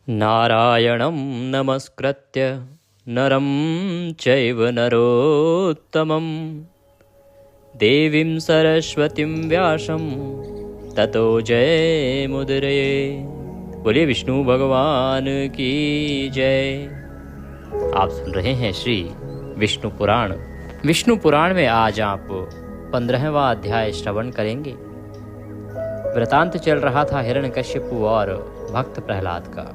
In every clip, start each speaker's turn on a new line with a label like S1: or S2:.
S1: नारायणं नमस्कृत्य नरं चैव नरोत्तमं देवीं सरस्वतीं व्यासं ततो जयमुदीरये। बोलिए विष्णु भगवान की जय। आप सुन रहे हैं श्री विष्णु पुराण। विष्णु पुराण में आज आप 15वां अध्याय श्रवण करेंगे। वृतांत चल रहा था हिरण्यकश्यपु और भक्त प्रहलाद का।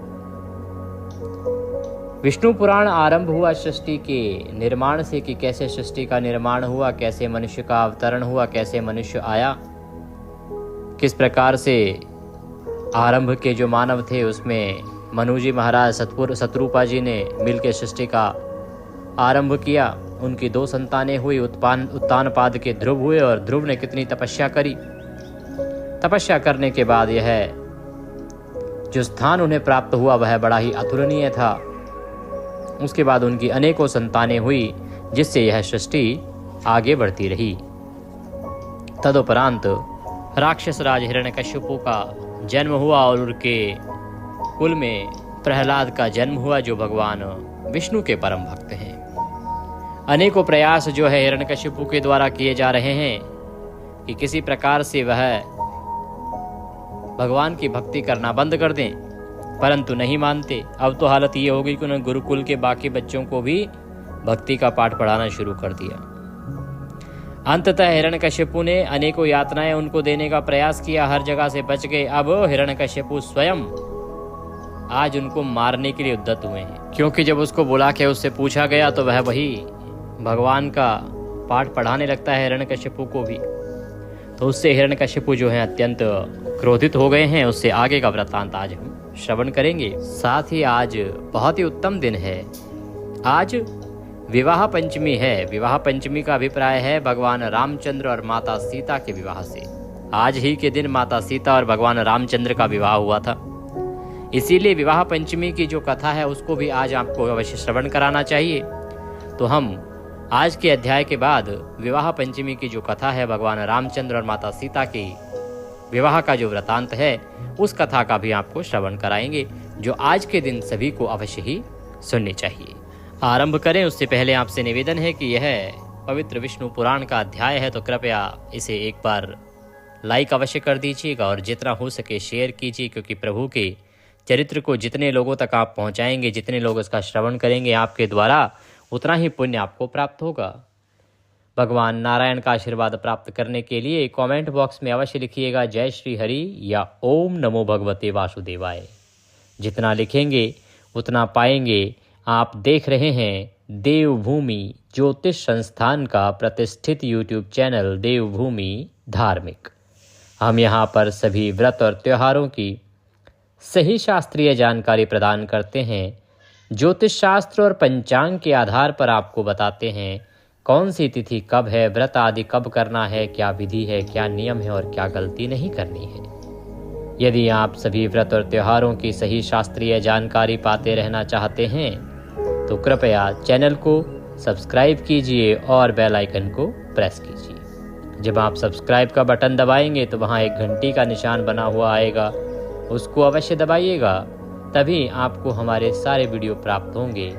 S1: विष्णु पुराण आरंभ हुआ सृष्टि के निर्माण से कि कैसे सृष्टि का निर्माण हुआ, कैसे मनुष्य का अवतरण हुआ, कैसे मनुष्य आया, किस प्रकार से आरंभ के जो मानव थे उसमें मनु जी महाराज शत्रुपा जी ने मिलकर सृष्टि का आरंभ किया। उनकी 2 संतानें हुई। उत्तानपाद के ध्रुव हुए और ध्रुव ने कितनी तपस्या करी। तपस्या करने के बाद यह जो स्थान उन्हें प्राप्त हुआ वह बड़ा ही अतुलनीय था। उसके बाद उनकी अनेकों संतानें हुई जिससे यह सृष्टि आगे बढ़ती रही। तदुपरांत राक्षस राज हिरण्यकश्यपु का जन्म हुआ और उनके कुल में प्रहलाद का जन्म हुआ जो भगवान विष्णु के परम भक्त हैं। अनेकों प्रयास जो है हिरण्यकश्यपु के द्वारा किए जा रहे हैं कि किसी प्रकार से वह भगवान की भक्ति करना बंद कर दें, परंतु नहीं मानते। अब तो हालत ये हो गई कि उन्होंने गुरुकुल के बाकी बच्चों को भी भक्ति का पाठ पढ़ाना शुरू कर दिया। अंततः हिरण्यकश्यपु ने अनेकों यातनाएं उनको देने का प्रयास किया, हर जगह से बच गए। अब हिरण्यकश्यपु स्वयं आज उनको मारने के लिए उद्यत हुए हैं, क्योंकि जब उसको बुला के उससे पूछा गया तो वह वही भगवान का पाठ पढ़ाने लगता है हिरण्यकश्यपु को भी। तो उससे हिरण्यकश्यपु जो है अत्यंत क्रोधित हो गए हैं। उससे आगे का वृत्तांत आज हम श्रवण करेंगे। साथ ही आज बहुत ही उत्तम दिन है। आज विवाह पंचमी है। विवाह पंचमी का अभिप्राय है भगवान रामचंद्र और माता सीता के विवाह से। आज ही के दिन माता सीता और भगवान रामचंद्र का विवाह हुआ था। इसीलिए विवाह पंचमी की जो कथा है उसको भी आज आपको अवश्य श्रवण कराना चाहिए। तो हम आज के अध्याय के बाद विवाह पंचमी की जो कथा है भगवान रामचंद्र और माता सीता की विवाह का जो वृतांत है उस कथा का भी आपको श्रवण कराएंगे, जो आज के दिन सभी को अवश्य ही सुननी चाहिए। आरंभ करें उससे पहले आपसे निवेदन है कि यह पवित्र विष्णु पुराण का अध्याय है तो कृपया इसे एक बार लाइक अवश्य कर दीजिएगा और जितना हो सके शेयर कीजिए, क्योंकि प्रभु के चरित्र को जितने लोगों तक आप पहुंचाएंगे, जितने लोग इसका श्रवण करेंगे आपके द्वारा, उतना ही पुण्य आपको प्राप्त होगा। भगवान नारायण का आशीर्वाद प्राप्त करने के लिए कमेंट बॉक्स में अवश्य लिखिएगा जय श्री हरि या ओम नमो भगवते वासुदेवाय। जितना लिखेंगे उतना पाएंगे। आप देख रहे हैं देवभूमि ज्योतिष संस्थान का प्रतिष्ठित यूट्यूब चैनल देवभूमि धार्मिक। हम यहाँ पर सभी व्रत और त्योहारों की सही शास्त्रीय जानकारी प्रदान करते हैं। ज्योतिष शास्त्र और पंचांग के आधार पर आपको बताते हैं कौन सी तिथि कब है, व्रत आदि कब करना है, क्या विधि है, क्या नियम है और क्या गलती नहीं करनी है। यदि आप सभी व्रत और त्योहारों की सही शास्त्रीय जानकारी पाते रहना चाहते हैं तो कृपया चैनल को सब्सक्राइब कीजिए और बेल आइकन को प्रेस कीजिए। जब आप सब्सक्राइब का बटन दबाएंगे तो वहाँ एक घंटी का निशान बना हुआ आएगा, उसको अवश्य दबाइएगा, तभी आपको हमारे सारे वीडियो प्राप्त होंगे,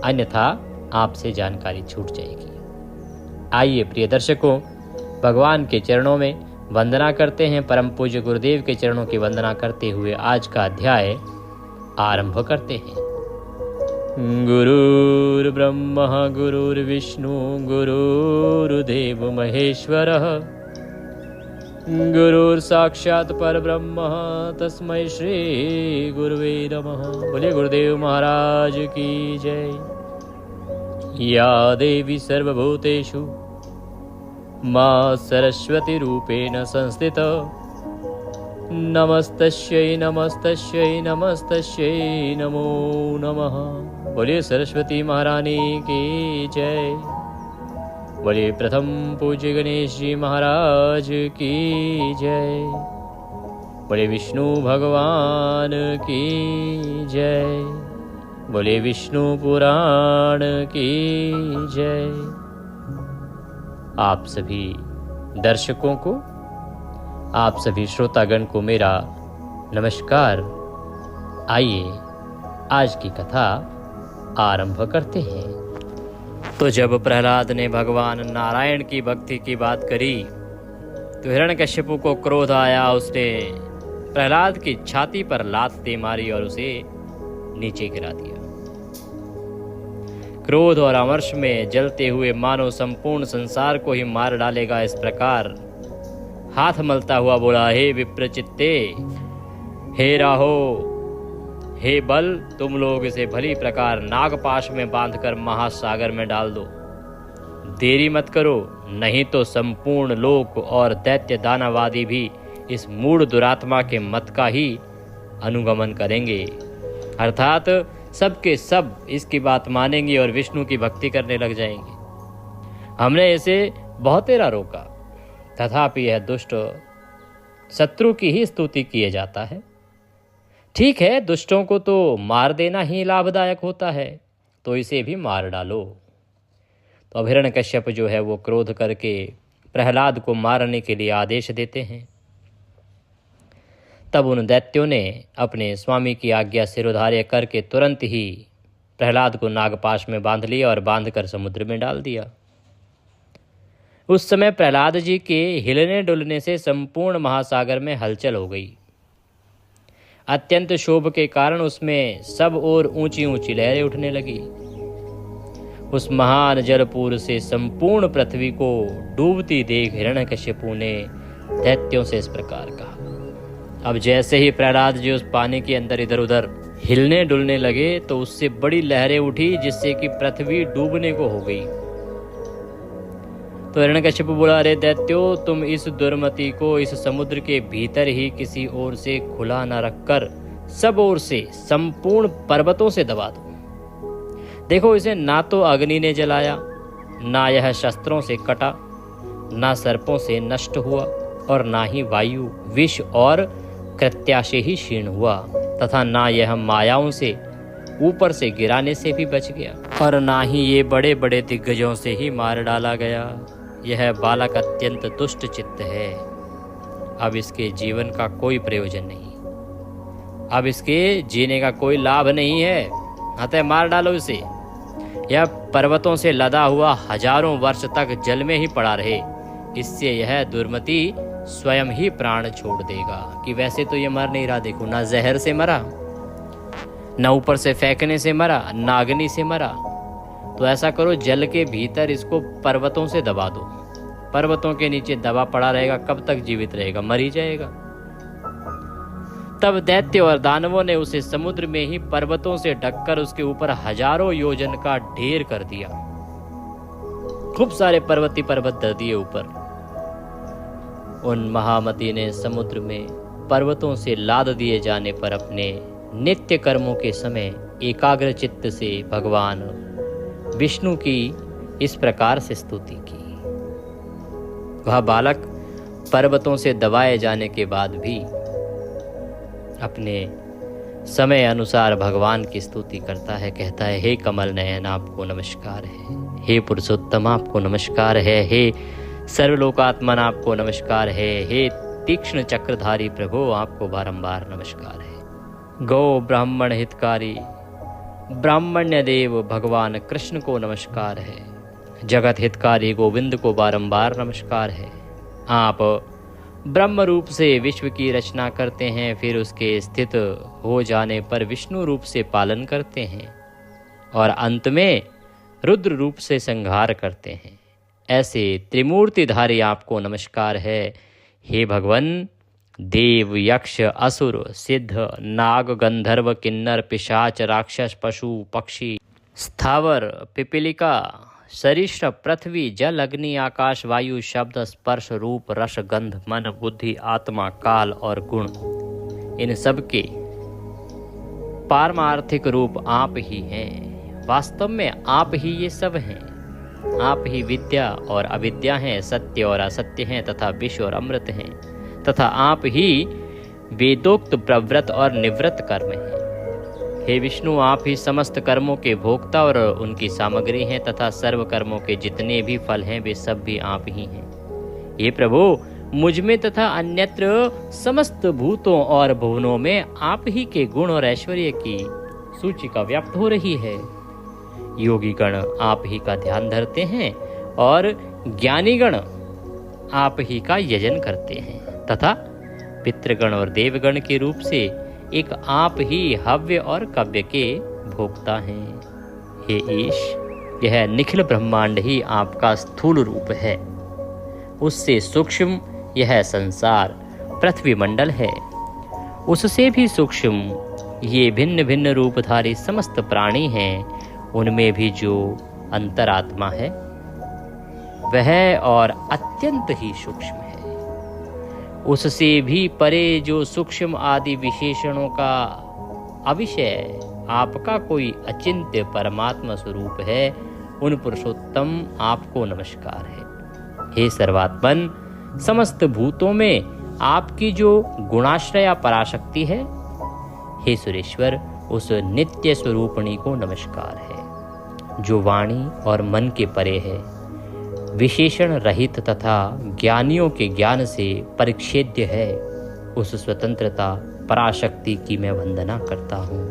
S1: अन्यथा आपसे जानकारी छूट जाएगी। आइए प्रिय दर्शकों, भगवान के चरणों में वंदना करते हैं। परम पूज्य गुरुदेव के चरणों की वंदना करते हुए आज का अध्याय आरंभ करते हैं। गुरुर्ब्रह्मा गुरुर्विष्णु गुरुर्देव महेश्वरः गुरुर्साक्षात् परब्रह्म तस्मै श्री गुरुवे नमः। बोलिए गुरुदेव महाराज की जय। या देवी सर्वभूतेषु मां सरस्वती रूपेण संस्थिता नमस्तस्यै नमस्तस्यै नमस्तस्यै नमो नमः। बोलिए सरस्वती महारानी की जय। बोलिए प्रथम पूज्य गणेश जी महाराज की जय। बोलिए विष्णु भगवान की जय। बोलिए विष्णु पुराण की जय। आप सभी दर्शकों को, आप सभी श्रोतागण को मेरा नमस्कार। आइए आज की कथा आरंभ करते हैं। तो जब प्रहलाद ने भगवान नारायण की भक्ति की बात करी तो हिरण्यकश्यपु को क्रोध आया। उसने प्रहलाद की छाती पर लात दे मारी और उसे नीचे गिरा दिया। क्रोध और अमर्ष में जलते हुए मानो संपूर्ण संसार को ही मार डालेगा, इस प्रकार हाथ मलता हुआ बोला, हे विप्रचित्ते, हे राहो, हे बल, तुम लोग इसे भली प्रकार नागपाश में बांधकर महासागर में डाल दो। देरी मत करो, नहीं तो संपूर्ण लोक और दैत्य दानवादी भी इस मूढ़ दुरात्मा के मत का ही अनुगमन करेंगे, अर्थात सबके सब इसकी बात मानेंगे और विष्णु की भक्ति करने लग जाएंगे। हमने इसे बहुतेरा रोका, तथापि यह दुष्ट शत्रु की ही स्तुति किए जाता है। ठीक है, दुष्टों को तो मार देना ही लाभदायक होता है, तो इसे भी मार डालो। तो अब हिरण्यकश्यप जो है वो क्रोध करके प्रहलाद को मारने के लिए आदेश देते हैं। तब उन दैत्यों ने अपने स्वामी की आज्ञा सिरोधार्य करके तुरंत ही प्रहलाद को नागपाश में बांध लिया और बांधकर समुद्र में डाल दिया। उस समय प्रहलाद जी के हिलने डुलने से संपूर्ण महासागर में हलचल हो गई। अत्यंत क्षोभ के कारण उसमें सब ओर ऊंची ऊंची लहरें उठने लगी। उस महान जलपूर से संपूर्ण पृथ्वी को डूबती देख हिरण्यकश्यपु ने दैत्यों से इस प्रकार कहा। अब जैसे ही प्रहलाद जी उस पानी के अंदर इधर उधर हिलने डुलने लगे तो उससे बड़ी लहरें उठी, जिससे कि पृथ्वी डूबने को हो गई। तो हिरण्यकश्यपु बोला, अरे दैत्यो, तुम इस दुर्मति को इस समुद्र के भीतर ही किसी ओर से खुला न रखकर सब ओर से संपूर्ण पर्वतों से दबा दो। देखो, इसे ना तो अग्नि ने जलाया, ना यह शस्त्रों से कटा, ना सर्पों से नष्ट हुआ, और ना ही वायु, विष और कृत्या से ही क्षीण हुआ, तथा ना यह मायाओं से ऊपर से गिराने से भी बच गया, और ना ही ये बड़े बड़े दिग्गजों से ही मार डाला गया। यह बालक अत्यंत दुष्ट चित्त है। अब इसके जीवन का कोई प्रयोजन नहीं, अब इसके जीने का कोई लाभ नहीं है, अतः मार डालो इसे। यह पर्वतों से लदा हुआ हजारों वर्ष तक जल में ही पड़ा रहे, इससे यह दुर्मति स्वयं ही प्राण छोड़ देगा। कि वैसे तो ये मर नहीं रहा, देखो, ना जहर से मरा, ना ऊपर से फेंकने से मरा, ना अग्नि से मरा। तो ऐसा करो, जल के भीतर इसको पर्वतों से दबा दो। पर्वतों के नीचे दबा पड़ा रहेगा, कब तक जीवित रहेगा, मर ही जाएगा। तब दैत्य और दानवों ने उसे समुद्र में ही पर्वतों से ढककर उसके ऊपर हजारों योजन का ढेर कर दिया। खूब सारे पर्वती पर्वत धर दिए ऊपर। उन महामती ने समुद्र में पर्वतों से लाद दिए जाने पर अपने नित्य कर्मों के समय एकाग्र चित्त से भगवान विष्णु की इस प्रकार से स्तुति की। वह बालक पर्वतों से दबाए जाने के बाद भी अपने समय अनुसार भगवान की स्तुति करता है, कहता है, हे कमल नयन, आपको नमस्कार है, हे पुरुषोत्तम, आपको नमस्कार है, हे सर्वलोकात्मन, आपको नमस्कार है, हे तीक्ष्ण चक्रधारी प्रभु, आपको बारंबार नमस्कार है। गौ ब्राह्मण हितकारी ब्राह्मण्य देव भगवान कृष्ण को नमस्कार है। जगत हितकारी गोविंद को बारंबार नमस्कार है। आप ब्रह्म रूप से विश्व की रचना करते हैं, फिर उसके स्थित हो जाने पर विष्णु रूप से पालन करते हैं और अंत में रुद्र रूप से संहार करते हैं। ऐसे त्रिमूर्तिधारी आपको नमस्कार है। हे भगवन, देव, यक्ष, असुर, सिद्ध, नाग, गंधर्व, किन्नर, पिशाच, राक्षस, पशु, पक्षी, स्थावर, पिपीलिका, सरीसृप, पृथ्वी, जल, अग्नि, आकाश, वायु, शब्द, स्पर्श, रूप, रस, गंध, मन, बुद्धि, आत्मा, काल और गुण, इन सब के पारमार्थिक रूप आप ही हैं। वास्तव में आप ही ये सब हैं। आप ही विद्या और अविद्या हैं, सत्य और असत्य हैं, तथा विष और अमृत हैं, तथा आप ही वेदोक्त प्रवृत्त और निवृत्त कर्म हैं। हे विष्णु, आप ही समस्त कर्मों के भोक्ता और उनकी सामग्री हैं, तथा सर्व कर्मों के जितने भी फल हैं वे सब भी आप ही हैं। हे प्रभु, मुझ में तथा अन्यत्र समस्त भूतों और भुवनों में आप ही के गुण और ऐश्वर्य की सूचिका व्याप्त हो रही है। योगी गण आप ही का ध्यान धरते हैं और ज्ञानी गण आप ही का यजन करते हैं तथा पितृगण और देवगण के रूप से एक आप ही हव्य और कव्य के भोक्ता हैं। हे ईश, यह निखिल ब्रह्मांड ही आपका स्थूल रूप है। उससे सूक्ष्म यह संसार पृथ्वी मंडल है। उससे भी सूक्ष्म ये भिन्न भिन्न रूपधारी समस्त प्राणी हैं। उनमें भी जो अंतरात्मा है वह और अत्यंत ही सूक्ष्म है। उससे भी परे जो सूक्ष्म आदि विशेषणों का अविषय आपका कोई अचिंत्य परमात्मा स्वरूप है, उन पुरुषोत्तम आपको नमस्कार है। हे सर्वात्मन, समस्त भूतों में आपकी जो गुणाश्रया पराशक्ति है, हे सुरेश्वर, उस नित्य स्वरूपणी को नमस्कार है। जो वाणी और मन के परे है, विशेषण रहित तथा ज्ञानियों के ज्ञान से परिच्छेद्य है, उस स्वतंत्रता पराशक्ति की मैं वंदना करता हूँ।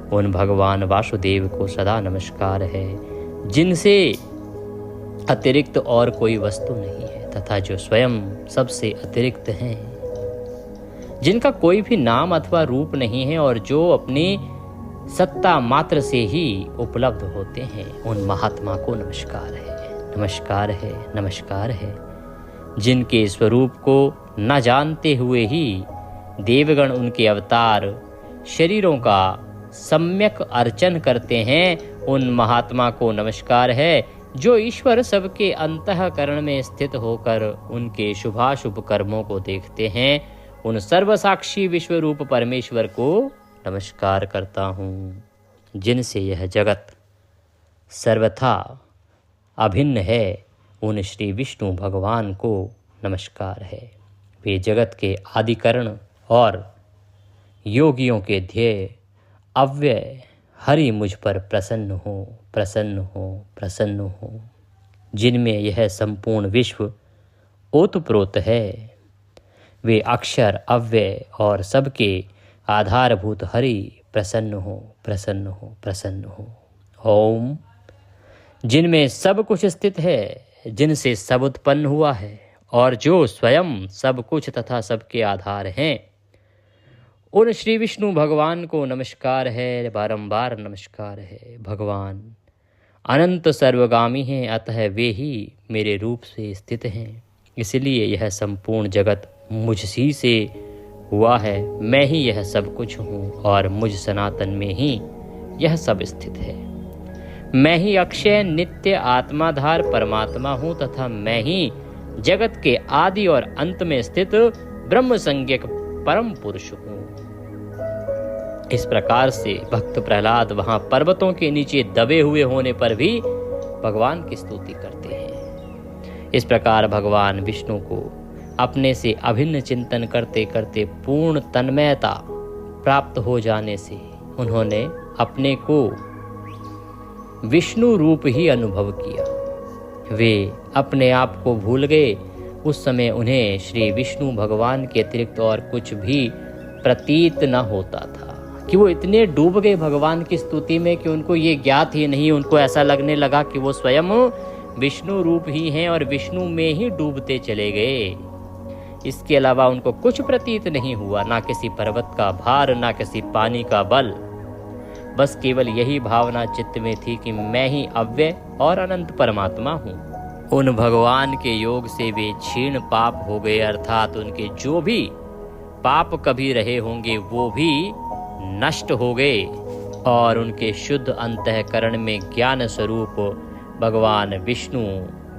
S1: उन भगवान वासुदेव को सदा नमस्कार है, जिनसे अतिरिक्त और कोई वस्तु नहीं है तथा जो स्वयं सबसे अतिरिक्त हैं, जिनका कोई भी नाम अथवा रूप नहीं है और जो अपनी सत्ता मात्र से ही उपलब्ध होते हैं, उन महात्मा को नमस्कार है, नमस्कार है, नमस्कार है। जिनके स्वरूप को न जानते हुए ही देवगण उनके अवतार शरीरों का सम्यक अर्चन करते हैं, उन महात्मा को नमस्कार है। जो ईश्वर सबके अंतःकरण में स्थित होकर उनके शुभाशुभ कर्मों को देखते हैं, उन सर्वसाक्षी विश्वरूप परमेश्वर को नमस्कार करता हूँ। जिनसे यह जगत सर्वथा अभिन्न है, उन श्री विष्णु भगवान को नमस्कार है। वे जगत के आदिकरण और योगियों के ध्येय अव्यय हरि मुझ पर प्रसन्न हो, प्रसन्न हो, प्रसन्न हो। जिनमें यह संपूर्ण विश्व ओतप्रोत है, वे अक्षर अव्यय और सबके आधारभूत हरि प्रसन्न हो, प्रसन्न हो, प्रसन्न हो। ओम। जिनमें सब कुछ स्थित है, जिनसे सब उत्पन्न हुआ है और जो स्वयं सब कुछ तथा सबके आधार हैं, उन श्री विष्णु भगवान को नमस्कार है, बारंबार नमस्कार है। भगवान अनंत सर्वगामी हैं, अतः वे ही मेरे रूप से स्थित हैं। इसलिए यह संपूर्ण जगत मुझसी से हुआ है। मैं ही यह सब कुछ हूँ और मुझ सनातन में ही यह सब स्थित है। मैं ही अक्षय नित्य आत्माधार परमात्मा हूँ तथा मैं ही जगत के आदि और अंत में स्थित ब्रह्म संज्ञक परम पुरुष हूँ। इस प्रकार से भक्त प्रहलाद वहां पर्वतों के नीचे दबे हुए होने पर भी भगवान की स्तुति करते हैं। इस प्रकार भगवान विष्णु को अपने से अभिन्न चिंतन करते करते पूर्ण तन्मयता प्राप्त हो जाने से उन्होंने अपने को विष्णु रूप ही अनुभव किया। वे अपने आप को भूल गए। उस समय उन्हें श्री विष्णु भगवान के अतिरिक्त और कुछ भी प्रतीत न होता था कि वो इतने डूब गए भगवान की स्तुति में कि उनको ये ज्ञात ही नहीं। उनको ऐसा लगने लगा कि वो स्वयं विष्णु रूप ही हैं और विष्णु में ही डूबते चले गए। इसके अलावा उनको कुछ प्रतीत नहीं हुआ, ना किसी पर्वत का भार, ना किसी पानी का बल। बस केवल यही भावना चित्त में थी कि मैं ही अव्यय और अनंत परमात्मा हूँ। उन भगवान के योग से वे क्षीण पाप हो गए, अर्थात उनके जो भी पाप कभी रहे होंगे वो भी नष्ट हो गए और उनके शुद्ध अंतःकरण में ज्ञान स्वरूप भगवान विष्णु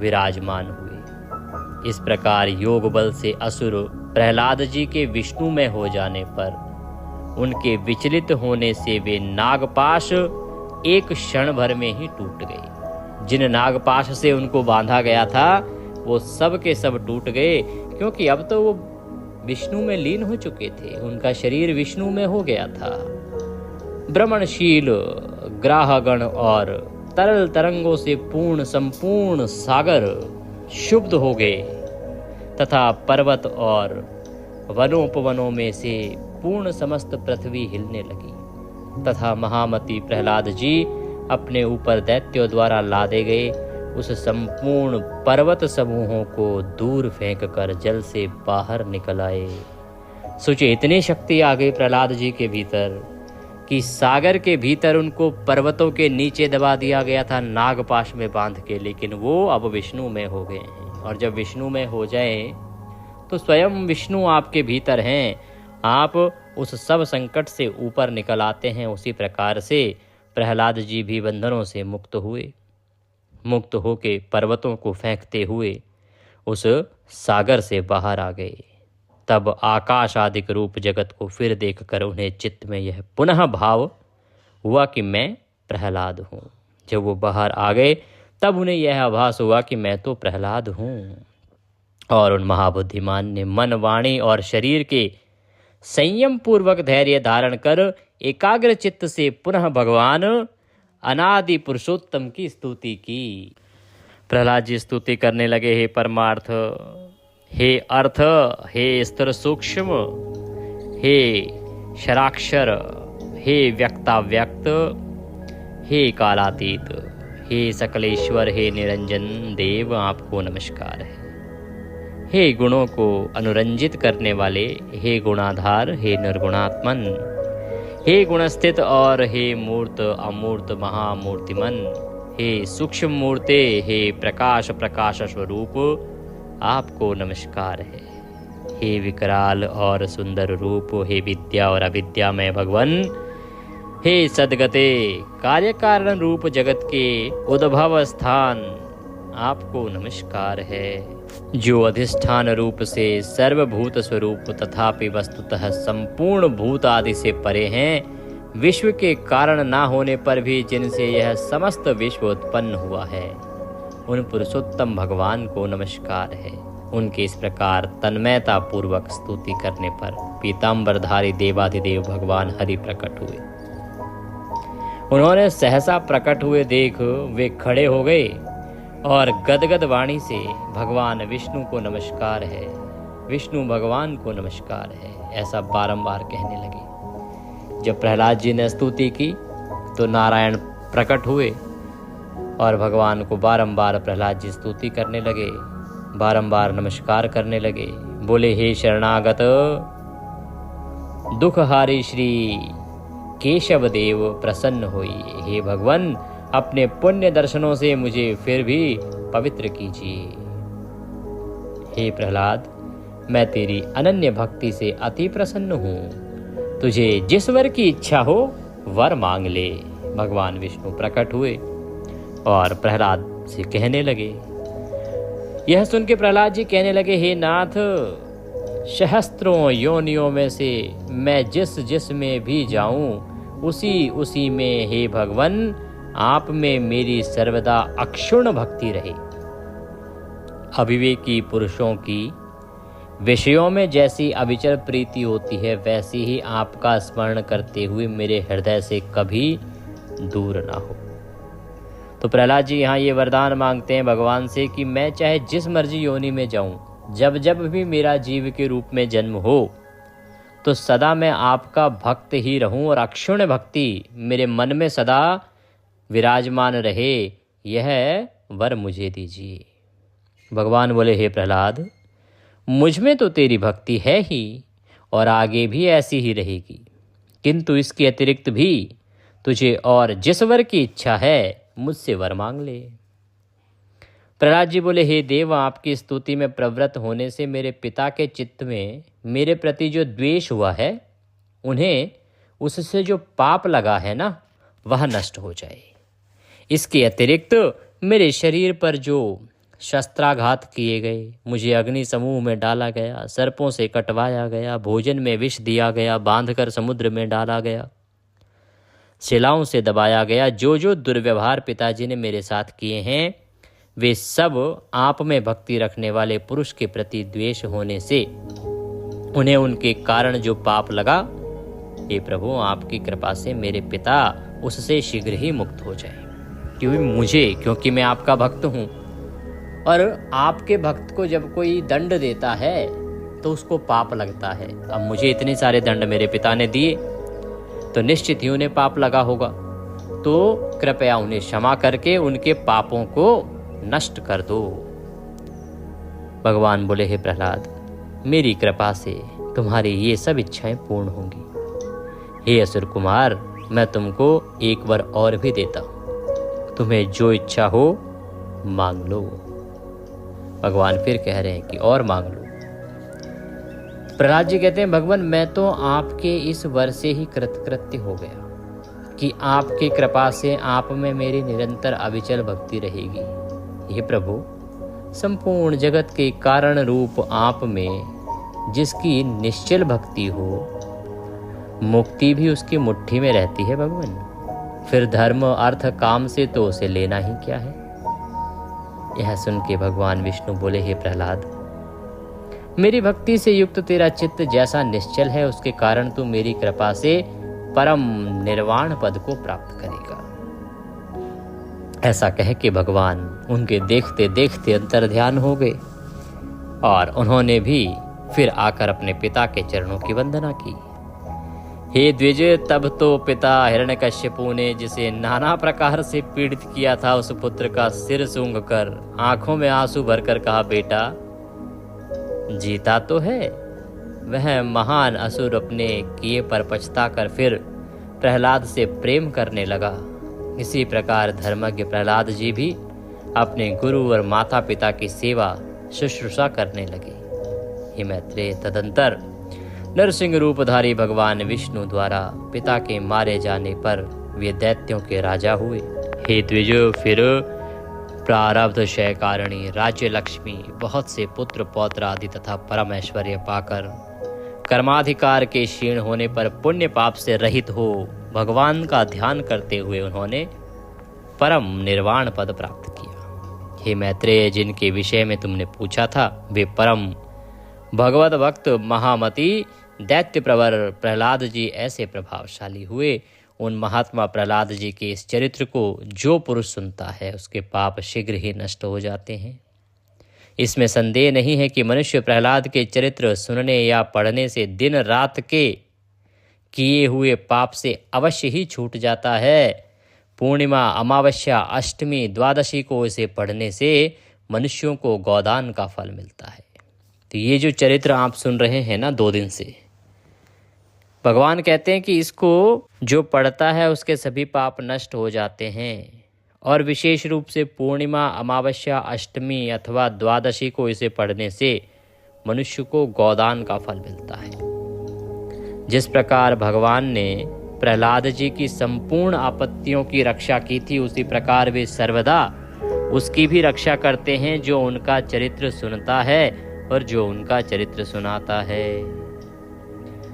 S1: विराजमान हुए। इस प्रकार योग बल से असुर प्रहलाद जी के विष्णु में हो जाने पर उनके विचलित होने से वे नागपाश एक क्षण भर में ही टूट गए। जिन नागपाश से उनको बांधा गया था वो सब के सब टूट गए, क्योंकि अब तो वो विष्णु में लीन हो चुके थे। उनका शरीर विष्णु में हो गया था। भ्रमणशील ग्राहगण और तरल तरंगों से पूर्ण संपूर्ण सागर शुद्ध हो गए तथा पर्वत और वनोपवनों में से पूर्ण समस्त पृथ्वी हिलने लगी। तथा महामती प्रहलाद जी अपने ऊपर दैत्यों द्वारा लादे गए उस संपूर्ण पर्वत समूहों को दूर फेंककर जल से बाहर निकल आए। सोचिए, इतनी शक्ति आ गई प्रहलाद जी के भीतर कि सागर के भीतर उनको पर्वतों के नीचे दबा दिया गया था नागपाश में बांध के, लेकिन वो अब विष्णु में हो गए हैं। और जब विष्णु में हो जाए तो स्वयं विष्णु आपके भीतर हैं, आप उस सब संकट से ऊपर निकल आते हैं। उसी प्रकार से प्रहलाद जी भी बंधनों से मुक्त हुए, मुक्त होके पर्वतों को फेंकते हुए उस सागर से बाहर आ गए। तब आकाश आदिक रूप जगत को फिर देखकर उन्हें चित्त में यह पुनः भाव हुआ कि मैं प्रहलाद हूँ। जब वो बाहर आ गए तब उन्हें यह आभास हुआ कि मैं तो प्रहलाद हूँ। और उन महाबुद्धिमान ने मन, वाणी और शरीर के संयम पूर्वक धैर्य धारण कर एकाग्र चित्त से पुनः भगवान अनादि पुरुषोत्तम की स्तुति की। प्रहलाद जी स्तुति करने लगे, हे परमार्थ, हे अर्थ, हे स्थिर सूक्ष्म, हे शराक्षर, हे व्यक्ताव्यक्त, हे कालातीत, हे सकलेश्वर, हे निरंजन देव, आपको नमस्कार है। हे गुणों को अनुरंजित करने वाले, हे गुणाधार, हे निर्गुणात्मन, हे गुणस्थित और हे मूर्त अमूर्त महामूर्तिमन, हे सूक्ष्म मूर्ते, हे प्रकाश प्रकाश स्वरूप, आपको नमस्कार है। हे विकराल और सुंदर रूप, हे विद्या और अविद्यामय भगवन, हे सद्गते कार्य कारण रूप जगत के उद्भव स्थान, आपको नमस्कार है। जो अधिष्ठान रूप से सर्वभूत स्वरूप तथापि वस्तुतः संपूर्ण भूत आदि से परे हैं, विश्व के कारण ना होने पर भी जिनसे यह समस्त विश्व उत्पन्न हुआ है, उन पुरुषोत्तम भगवान को नमस्कार है। उनके इस प्रकार तन्मयता पूर्वक स्तुति करने पर पीताम्बरधारी देवाधिदेव भगवान हरि प्रकट हुए। उन्होंने सहसा प्रकट हुए देख वे खड़े हो गए और गदगद वाणी से भगवान विष्णु को नमस्कार है, विष्णु भगवान को नमस्कार है, ऐसा बारंबार कहने लगे। जब प्रहलाद जी ने स्तुति की तो नारायण प्रकट हुए और भगवान को बारंबार प्रहलाद जी स्तुति करने लगे, बारंबार नमस्कार करने लगे। बोले, हे शरणागत दुखहारी श्री केशव देव प्रसन्न होइए। हे भगवान, अपने पुण्य दर्शनों से मुझे फिर भी पवित्र कीजिए। हे प्रहलाद, मैं तेरी अनन्य भक्ति से अति प्रसन्न हूँ, तुझे जिस वर की इच्छा हो वर मांग ले। भगवान विष्णु प्रकट हुए और प्रहलाद से कहने लगे। यह सुन के प्रहलाद जी कहने लगे, हे नाथ, सहस्त्रों योनियों में से मैं जिस जिस में भी जाऊं उसी उसी में हे भगवन आप में मेरी सर्वदा अक्षुण्ण भक्ति रहे। अविवेकी पुरुषों की विषयों में जैसी अविचल प्रीति होती है, वैसी ही आपका स्मरण करते हुए मेरे हृदय से कभी दूर ना हो। तो प्रहलाद जी यहाँ ये वरदान मांगते हैं भगवान से कि मैं चाहे जिस मर्जी योनि में जाऊं, जब जब भी मेरा जीव के रूप में जन्म हो, तो सदा मैं आपका भक्त ही रहूं और अक्षुण्ण भक्ति मेरे मन में सदा विराजमान रहे, यह वर मुझे दीजिए। भगवान बोले, हे प्रहलाद, मुझ में तो तेरी भक्ति है ही और आगे भी ऐसी ही रहेगी, किंतु इसके अतिरिक्त भी तुझे और जिस वर की इच्छा है मुझसे वर मांग ले। प्रहलाद जी बोले, हे देव, आपकी स्तुति में प्रवृत्त होने से मेरे पिता के चित्त में मेरे प्रति जो द्वेष हुआ है, उन्हें उससे जो पाप लगा है ना, वह नष्ट हो जाए। इसके अतिरिक्त मेरे शरीर पर जो शस्त्राघात किए गए, मुझे अग्नि समूह में डाला गया, सर्पों से कटवाया गया, भोजन में विष दिया गया, बांधकर समुद्र में डाला गया, शिलाओं से दबाया गया, जो जो दुर्व्यवहार पिताजी ने मेरे साथ किए हैं, वे सब आप में भक्ति रखने वाले पुरुष के प्रति द्वेष होने से उन्हें उनके कारण जो पाप लगा, हे प्रभु, आपकी कृपा से मेरे पिता उससे शीघ्र ही मुक्त हो जाए। क्योंकि मैं आपका भक्त हूँ, और आपके भक्त को जब कोई दंड देता है तो उसको पाप लगता है। अब मुझे इतने सारे दंड मेरे पिता ने दिए, तो निश्चित ही उन्हें पाप लगा होगा, तो कृपया उन्हें क्षमा करके उनके पापों को नष्ट कर दो। भगवान बोले, हे प्रहलाद, मेरी कृपा से तुम्हारी ये सब इच्छाएं पूर्ण होंगी। हे असुर कुमार, मैं तुमको एक वर और भी देता हूं, तुम्हें जो इच्छा हो मांग लो। भगवान फिर कह रहे हैं कि और मांग लो। प्रहलाद जी कहते हैं, भगवान मैं तो आपके इस वर से ही कृतकृत्य हो गया कि आपकी कृपा से आप में मेरी निरंतर अविचल भक्ति रहेगी। हे प्रभु, संपूर्ण जगत के कारण रूप आप में जिसकी निश्चल भक्ति हो, मुक्ति भी उसकी मुट्ठी में रहती है भगवान। फिर धर्म अर्थ काम से तो उसे लेना ही क्या है। यह सुन के भगवान विष्णु बोले, हे प्रहलाद, मेरी भक्ति से युक्त तेरा चित्त जैसा निश्चल है, उसके कारण तू मेरी कृपा से परम निर्वाण पद को प्राप्त करेगा। ऐसा कह के भगवान उनके देखते देखते अंतर्ध्यान हो गए और उन्होंने भी फिर आकर अपने पिता के चरणों की वंदना की। हे द्विज, तब तो पिता हिरण्यकश्यपु ने जिसे नाना प्रकार से पीड़ित किया था, उस पुत्र का सिर सूंघ कर आंखों में आंसू भरकर कहा, बेटा जीता तो है। वह महान असुर अपने किए पर पछताकर फिर प्रहलाद से प्रेम करने लगा। इसी प्रकार धर्मज्ञ प्रहलाद जी भी अपने गुरु और माता पिता की सेवा शुश्रूषा करने लगे। हे मैत्रेय, तदंतर नरसिंह रूपधारी भगवान विष्णु द्वारा पिता के मारे जाने पर वे दैत्यों के राजा हुए। हे द्विजो, फिर प्रारब्ध क्षय कारणी राज्य लक्ष्मी, बहुत से पुत्र पौत्र आदि तथा परम ऐश्वर्य पाकर कर्माधिकार के क्षीण होने पर पुण्य पाप से रहित हो भगवान का ध्यान करते हुए उन्होंने परम निर्वाण पद प्राप्त किया। हे मैत्रेय, जिनके विषय में तुमने पूछा था, वे परम भगवत भक्त महामति दैत्य प्रवर प्रहलाद जी ऐसे प्रभावशाली हुए। उन महात्मा प्रहलाद जी के इस चरित्र को जो पुरुष सुनता है, उसके पाप शीघ्र ही नष्ट हो जाते हैं। इसमें संदेह नहीं है कि मनुष्य प्रहलाद के चरित्र सुनने या पढ़ने से दिन रात के किए हुए पाप से अवश्य ही छूट जाता है। पूर्णिमा, अमावस्या, अष्टमी, द्वादशी को इसे पढ़ने से मनुष्यों को गोदान का फल मिलता है। तो ये जो चरित्र आप सुन रहे हैं ना 2 दिन से, भगवान कहते हैं कि इसको जो पढ़ता है उसके सभी पाप नष्ट हो जाते हैं। और विशेष रूप से पूर्णिमा, अमावस्या, अष्टमी अथवा द्वादशी को इसे पढ़ने से मनुष्य को गोदान का फल मिलता है। जिस प्रकार भगवान ने प्रहलाद जी की संपूर्ण आपत्तियों की रक्षा की थी, उसी प्रकार वे सर्वदा उसकी भी रक्षा करते हैं जो उनका चरित्र सुनता है और जो उनका चरित्र सुनाता है।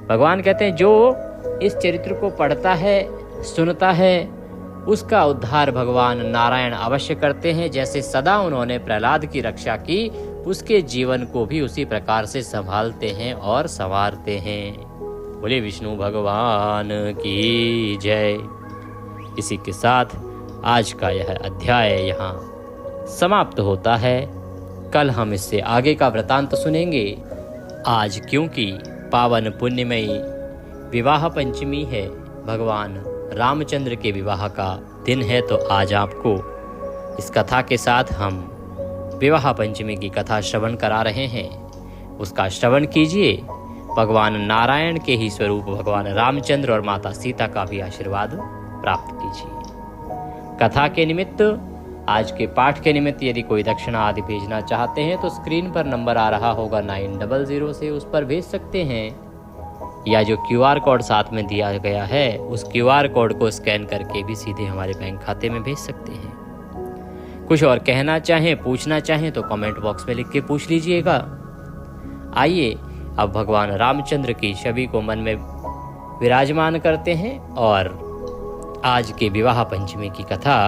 S1: भगवान कहते हैं जो इस चरित्र को पढ़ता है, सुनता है, उसका उद्धार भगवान नारायण अवश्य करते हैं। जैसे सदा उन्होंने प्रहलाद की रक्षा की, उसके जीवन को भी उसी प्रकार से संभालते हैं और संवारते हैं। बोले विष्णु भगवान की जय। इसी के साथ आज का यह अध्याय यहाँ समाप्त होता है। कल हम इससे आगे का वृतांत सुनेंगे। आज क्योंकि पावन पुण्यमयी विवाह पंचमी है, भगवान रामचंद्र के विवाह का दिन है, तो आज आपको इस कथा के साथ हम विवाह पंचमी की कथा श्रवण करा रहे हैं। उसका श्रवण कीजिए। भगवान नारायण के ही स्वरूप भगवान रामचंद्र और माता सीता का भी आशीर्वाद प्राप्त कीजिए। कथा के निमित्त, आज के पाठ के निमित्त यदि कोई दक्षिणा आदि भेजना चाहते हैं तो स्क्रीन पर नंबर आ रहा होगा 900 से, उस पर भेज सकते हैं। या जो QR कोड साथ में दिया गया है, उस QR कोड को स्कैन करके भी सीधे हमारे बैंक खाते में भेज सकते हैं। कुछ और कहना चाहें, पूछना चाहें तो कमेंट बॉक्स में लिख के पूछ लीजिएगा। आइए अब भगवान रामचंद्र की छवि को मन में विराजमान करते हैं और आज के विवाह पंचमी की कथा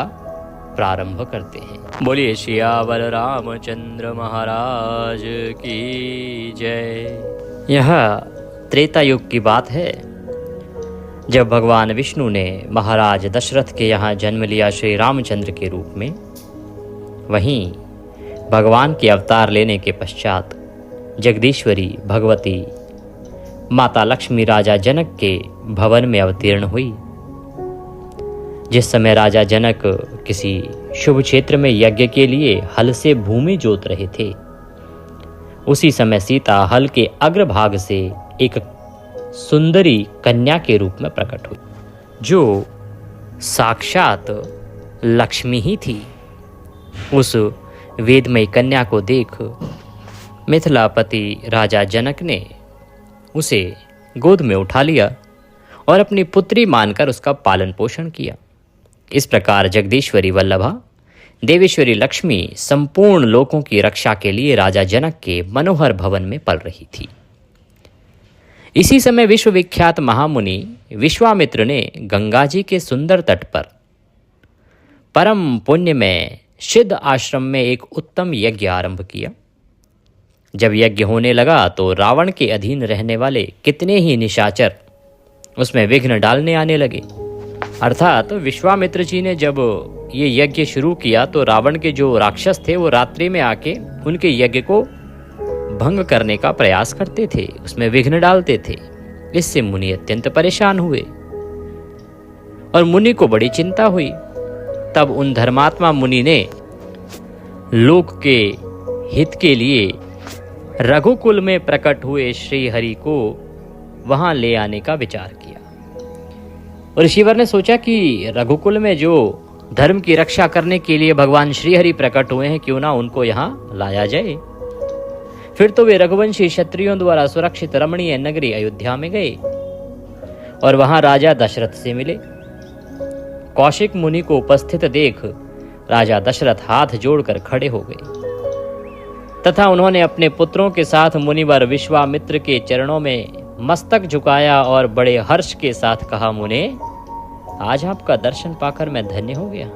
S1: प्रारंभ करते हैं। बोलिए सियावर रामचंद्र महाराज की जय। यह त्रेता युग की बात है, जब भगवान विष्णु ने महाराज दशरथ के यहाँ जन्म लिया श्री रामचंद्र के रूप में। वहीं भगवान के अवतार लेने के पश्चात जगदीश्वरी भगवती माता लक्ष्मी राजा जनक के भवन में अवतीर्ण हुई। जिस समय राजा जनक किसी शुभ क्षेत्र में यज्ञ के लिए हल से भूमि जोत रहे थे, उसी समय सीता हल के अग्रभाग से एक सुंदरी कन्या के रूप में प्रकट हुई, जो साक्षात लक्ष्मी ही थी। उस वेदमयी कन्या को देख मिथिलापति राजा जनक ने उसे गोद में उठा लिया और अपनी पुत्री मानकर उसका पालन पोषण किया। इस प्रकार जगदीश्वरी वल्लभा देवेश्वरी लक्ष्मी संपूर्ण लोकों की रक्षा के लिए राजा जनक के मनोहर भवन में पल रही थी। इसी समय विश्वविख्यात महामुनि विश्वामित्र ने गंगा जी के सुंदर तट पर परम पुण्य में सिद्ध आश्रम में एक उत्तम यज्ञ आरंभ किया। जब यज्ञ होने लगा तो रावण के अधीन रहने वाले कितने ही निशाचर उसमें विघ्न डालने आने लगे। अर्थात विश्वामित्र जी ने जब ये यज्ञ शुरू किया तो रावण के जो राक्षस थे वो रात्रि में आके उनके यज्ञ को भंग करने का प्रयास करते थे, उसमें विघ्न डालते थे। इससे मुनि अत्यंत परेशान हुए और मुनि को बड़ी चिंता हुई। तब उन धर्मात्मा मुनि ने लोक के हित के लिए रघुकुल में प्रकट हुए श्री हरि को वहां ले आने का विचार किया। और ऋषिवर ने सोचा कि रघुकुल में जो धर्म की रक्षा करने के लिए भगवान श्री हरि प्रकट हुए हैं, क्यों ना उनको यहां लाया जाए। फिर तो वे रघुवंशी क्षत्रियों द्वारा सुरक्षित रमणीय नगरी अयोध्या में गए और वहां राजा दशरथ से मिले। कौशिक मुनि को उपस्थित देख राजा दशरथ हाथ जोड़कर खड़े हो गए तथा उन्होंने अपने पुत्रों के साथ मुनिवर विश्वामित्र के चरणों में मस्तक झुकाया और बड़े हर्ष के साथ कहा, मुने, आज आपका दर्शन पाकर मैं धन्य हो गया।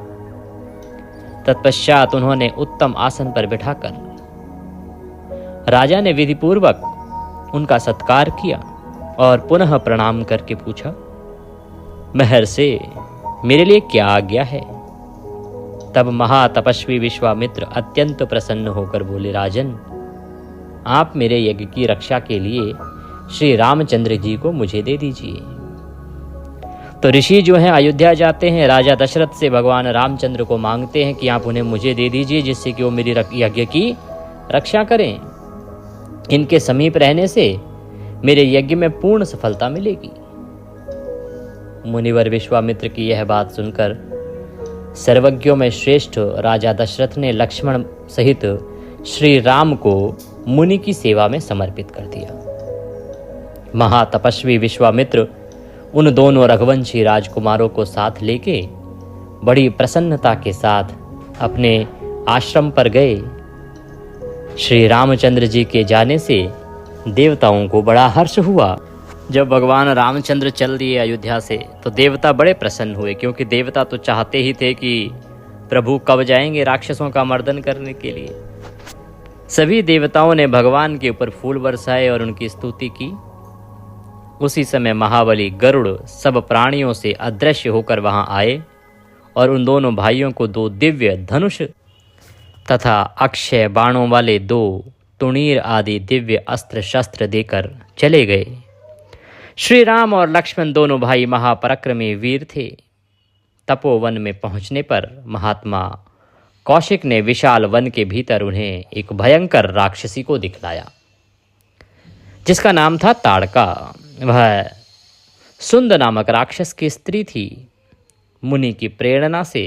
S1: तत्पश्चात उन्होंने उत्तम आसन पर बिठाकर राजा ने विधिपूर्वक उनका सत्कार किया और पुनः प्रणाम करके पूछा, महर्षि, मेरे लिए क्या आज्ञा है। तब महातपस्वी विश्वामित्र अत्यंत प्रसन्न होकर बोले, राजन, आप मेरे यज्ञ की रक्षा के लिए श्री रामचंद्र जी को मुझे दे दीजिए। तो ऋषि जो हैं अयोध्या जाते हैं, राजा दशरथ से भगवान रामचंद्र को मांगते हैं कि आप उन्हें मुझे दे दीजिए, जिससे कि वो मेरी यज्ञ की रक्षा करें। इनके समीप रहने से मेरे यज्ञ में पूर्ण सफलता मिलेगी। मुनिवर विश्वामित्र की यह बात सुनकर सर्वज्ञों में श्रेष्ठ राजा दशरथ ने लक्ष्मण सहित श्री राम को मुनि की सेवा में समर्पित कर दिया। महातपस्वी विश्वामित्र उन दोनों रघुवंशी राजकुमारों को साथ लेके बड़ी प्रसन्नता के साथ अपने आश्रम पर गए। श्री रामचंद्र जी के जाने से देवताओं को बड़ा हर्ष हुआ। जब भगवान रामचंद्र चल दिए अयोध्या से तो देवता बड़े प्रसन्न हुए, क्योंकि देवता तो चाहते ही थे कि प्रभु कब जाएंगे राक्षसों का मर्दन करने के लिए। सभी देवताओं ने भगवान के ऊपर फूल बरसाए और उनकी स्तुति की। उसी समय महाबली गरुड़ सब प्राणियों से अदृश्य होकर वहां आए और उन दोनों भाइयों को 2 दिव्य धनुष तथा अक्षय बाणों वाले 2 तुणीर आदि दिव्य अस्त्र शस्त्र देकर चले गए। श्री राम और लक्ष्मण दोनों भाई महापराक्रमी वीर थे। तपोवन में पहुंचने पर महात्मा कौशिक ने विशाल वन के भीतर उन्हें एक भयंकर राक्षसी को दिखलाया, जिसका नाम था ताड़का। वह सुंद नामक राक्षस की स्त्री थी। मुनि की प्रेरणा से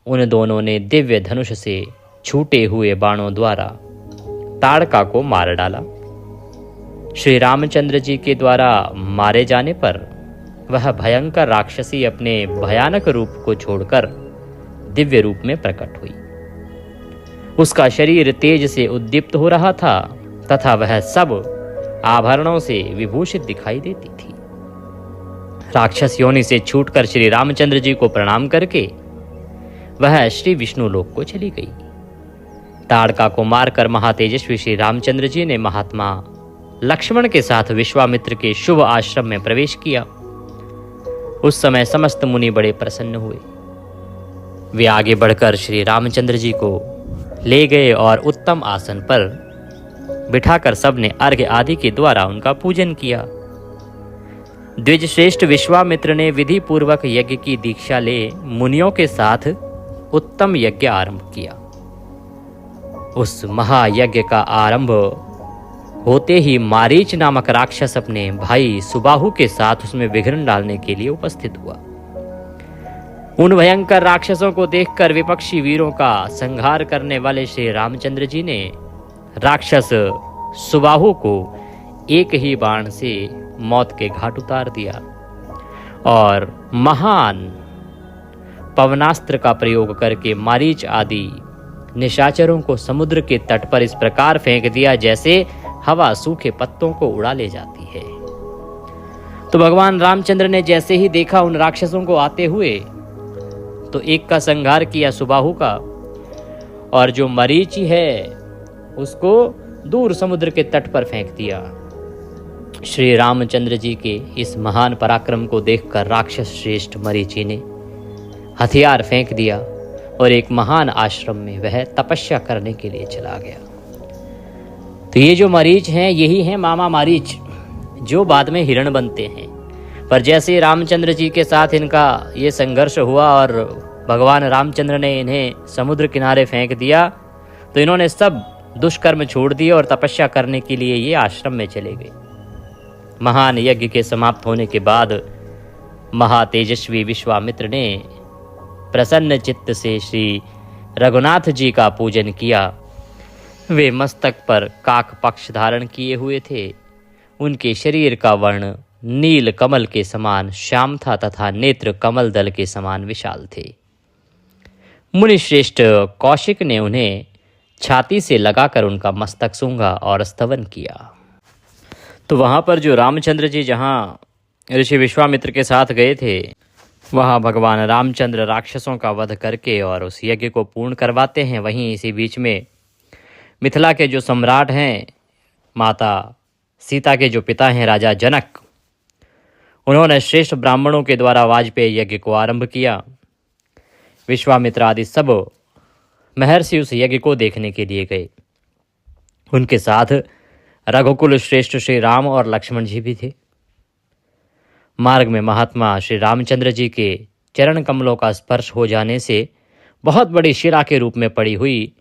S1: उन दोनों ने दिव्य धनुष से छूटे हुए बाणों द्वारा ताड़का को मार डाला। श्री रामचंद्र जी के द्वारा मारे जाने पर वह भयंकर राक्षसी अपने भयानक रूप को छोड़कर दिव्य रूप में प्रकट हुई। उसका शरीर तेज से उद्दीप्त हो रहा था तथा वह सब आभरणों से विभूषित दिखाई देती थी। राक्षस योनि से छूटकर श्री रामचंद्र जी को प्रणाम करके वह श्री विष्णु लोक को चली गई। ताड़का को मारकर महातेजस्वी श्री रामचंद्र जी ने महात्मा लक्ष्मण के साथ विश्वामित्र के शुभ आश्रम में प्रवेश किया। उस समय समस्त मुनि बड़े प्रसन्न हुए। वे आगे बढ़कर श्री रामचंद्र जी को ले गए और उत्तम आसन पर बिठाकर सबने अर्घ्य आदि के द्वारा उनका पूजन किया। द्विजश्रेष्ठ विश्वामित्र ने विधि पूर्वक यज्ञ की दीक्षा ले मुनियों के साथ उत्तम यज्ञ आरंभ किया। उस महायज्ञ का आरंभ होते ही मारीच नामक राक्षस अपने भाई सुबाहु के साथ उसमें विघ्न डालने के लिए उपस्थित हुआ। उन भयंकर राक्षसों को देखकर विपक्षी वीरों का संहार करने वाले श्री रामचंद्र जी ने राक्षस सुबाहु को एक ही बाण से मौत के घाट उतार दिया और महान पवनास्त्र का प्रयोग करके मारीच आदि निशाचरों को समुद्र के तट पर इस प्रकार फेंक दिया जैसे हवा सूखे पत्तों को उड़ा ले जाती है। तो भगवान रामचंद्र ने जैसे ही देखा उन राक्षसों को आते हुए तो एक का संहार किया सुबाहु का, और जो मरीचि है उसको दूर समुद्र के तट पर फेंक दिया। श्री रामचंद्र जी के इस महान पराक्रम को देखकर राक्षस श्रेष्ठ मरीचि ने हथियार फेंक दिया और एक महान आश्रम में वह तपस्या करने के लिए चला गया। तो ये जो मरीच हैं यही हैं मामा मारीच, जो बाद में हिरण बनते हैं। पर जैसे रामचंद्र जी के साथ इनका ये संघर्ष हुआ और भगवान रामचंद्र ने इन्हें समुद्र किनारे फेंक दिया तो इन्होंने सब दुष्कर्म छोड़ दिए और तपस्या करने के लिए ये आश्रम में चले गए। महान यज्ञ के समाप्त होने के बाद महातेजस्वी विश्वामित्र ने प्रसन्न चित्त से श्री रघुनाथ जी का पूजन किया। वे मस्तक पर काक पक्ष धारण किए हुए थे। उनके शरीर का वर्ण नील कमल के समान श्याम था तथा नेत्र कमल दल के समान विशाल थे। मुनिश्रेष्ठ कौशिक ने उन्हें छाती से लगाकर उनका मस्तक सूंघा और स्तवन किया। तो वहाँ पर जो रामचंद्र जी जहाँ ऋषि विश्वामित्र के साथ गए थे वहाँ भगवान रामचंद्र राक्षसों का वध करके और उस यज्ञ को पूर्ण करवाते हैं। वहीं इसी बीच में मिथिला के जो सम्राट हैं, माता सीता के जो पिता हैं राजा जनक, उन्होंने श्रेष्ठ ब्राह्मणों के द्वारा वाजपेयी यज्ञ को आरंभ किया। विश्वामित्र आदि सब महर्षि उस यज्ञ को देखने के लिए गए। उनके साथ रघुकुल श्रेष्ठ श्री राम और लक्ष्मण जी भी थे। मार्ग में महात्मा श्री रामचंद्र जी के चरण कमलों का स्पर्श हो जाने से बहुत बड़ी शिला के रूप में पड़ी हुई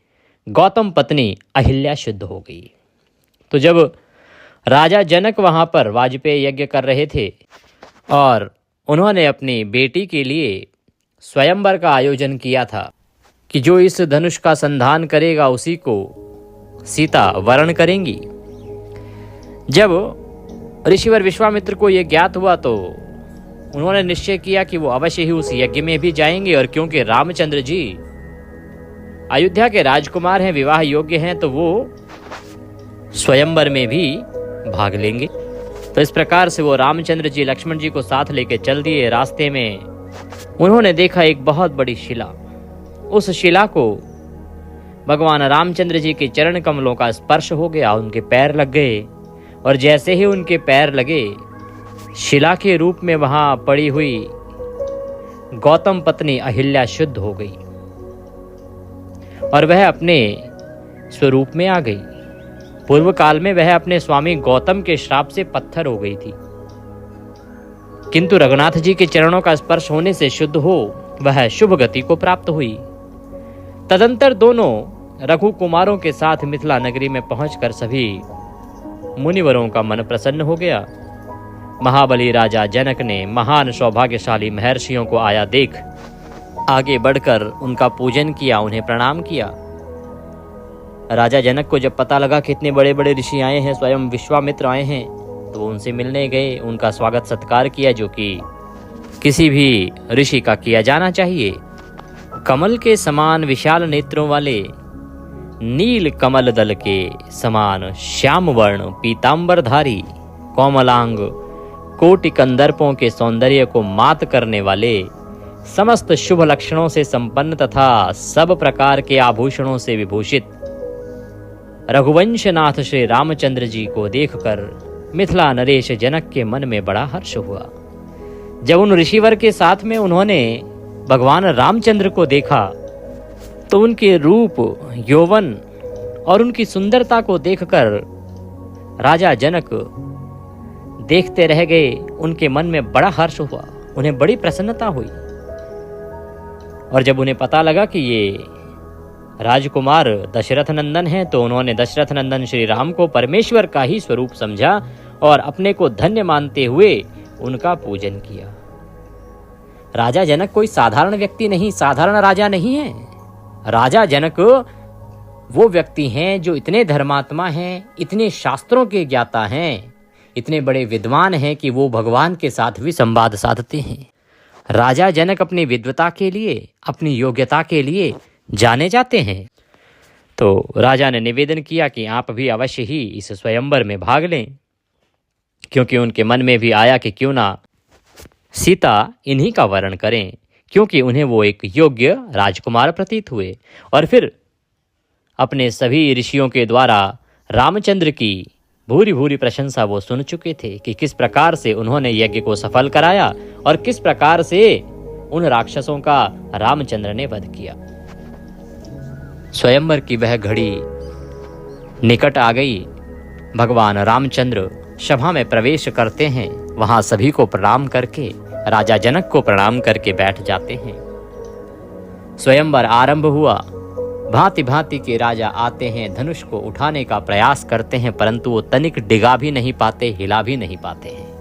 S1: गौतम पत्नी अहिल्या शुद्ध हो गई। तो जब राजा जनक वहाँ पर वाजपेयी यज्ञ कर रहे थे और उन्होंने अपनी बेटी के लिए स्वयंवर का आयोजन किया था कि जो इस धनुष का संधान करेगा उसी को सीता वरण करेंगी। जब ऋषिवर विश्वामित्र को यह ज्ञात हुआ तो उन्होंने निश्चय किया कि वो अवश्य ही उस यज्ञ में भी जाएंगे, और क्योंकि रामचंद्र जी अयोध्या के राजकुमार हैं, विवाह योग्य हैं, तो वो स्वयंवर में भी भाग लेंगे। तो इस प्रकार से वो रामचंद्र जी लक्ष्मण जी को साथ लेके चल दिए। रास्ते में उन्होंने देखा एक बहुत बड़ी शिला। उस शिला को भगवान रामचंद्र जी के चरण कमलों का स्पर्श हो गया, उनके पैर लग गए, और जैसे ही उनके पैर लगे शिला के रूप में वहां पड़ी हुई गौतम पत्नी अहिल्या शुद्ध हो गई और वह अपने स्वरूप में आ गई। पूर्व काल में वह अपने स्वामी गौतम के श्राप से पत्थर हो गई थी, किंतु रघुनाथ जी के चरणों का स्पर्श होने से शुद्ध हो वह शुभ गति को प्राप्त हुई। तदंतर दोनों रघु कुमारों के साथ मिथिला नगरी में पहुंचकर सभी मुनिवरों का मन प्रसन्न हो गया। महाबली राजा जनक ने महान सौभाग्यशाली महर्षियों को आया देख आगे बढ़कर उनका पूजन किया, उन्हें प्रणाम किया। राजा जनक को जब पता लगा कि इतने बड़े बड़े ऋषि आए हैं, स्वयं विश्वामित्र आए हैं, तो वो उनसे मिलने गए, उनका स्वागत सत्कार किया जो कि किसी भी ऋषि का किया जाना चाहिए। कमल के समान विशाल नेत्रों वाले नील कमल दल के समान श्याम वर्ण पीतांबरधारी कोमलांग कोटि कंदर्पों के सौंदर्य को मात करने वाले, समस्त शुभ लक्षणों से संपन्न तथा सब प्रकार के आभूषणों से विभूषित रघुवंशनाथ श्री रामचंद्र जी को देखकर मिथिला नरेश जनक के मन में बड़ा हर्ष हुआ। जब उन ऋषिवर के साथ में उन्होंने भगवान रामचंद्र को देखा तो उनके रूप, यौवन और उनकी सुंदरता को देखकर राजा जनक देखते रह गए। उनके मन में बड़ा हर्ष हुआ, उन्हें बड़ी प्रसन्नता हुई। और जब उन्हें पता लगा कि ये राजकुमार दशरथ नंदन हैं, तो उन्होंने दशरथ नंदन श्री राम को परमेश्वर का ही स्वरूप समझा और अपने को धन्य मानते हुए उनका पूजन किया। राजा जनक कोई साधारण व्यक्ति नहीं, साधारण राजा नहीं है। राजा जनक वो व्यक्ति हैं जो इतने धर्मात्मा हैं, इतने शास्त्रों के ज्ञाता हैं, इतने बड़े विद्वान हैं कि वो भगवान के साथ भी संवाद साधते हैं। राजा जनक अपनी विद्वता के लिए, अपनी योग्यता के लिए जाने जाते हैं। तो राजा ने निवेदन किया कि आप भी अवश्य ही इस स्वयंवर में भाग लें, क्योंकि उनके मन में भी आया कि क्यों ना सीता इन्हीं का वर्ण करें, क्योंकि उन्हें वो एक योग्य राजकुमार प्रतीत हुए। और फिर अपने सभी ऋषियों के द्वारा रामचंद्र की भूरी भूरी प्रशंसा वो सुन चुके थे कि किस प्रकार से उन्होंने यज्ञ को सफल कराया और किस प्रकार से उन राक्षसों का रामचंद्र ने वध किया। स्वयंवर की वह घड़ी निकट आ गई। भगवान रामचंद्र सभा में प्रवेश करते हैं। वहां सभी को प्रणाम करके, राजा जनक को प्रणाम करके बैठ जाते हैं। स्वयंवर आरंभ हुआ। भांति भांति के राजा आते हैं, धनुष को उठाने का प्रयास करते हैं, परंतु वो तनिक डिगा भी नहीं पाते, हिला भी नहीं पाते हैं।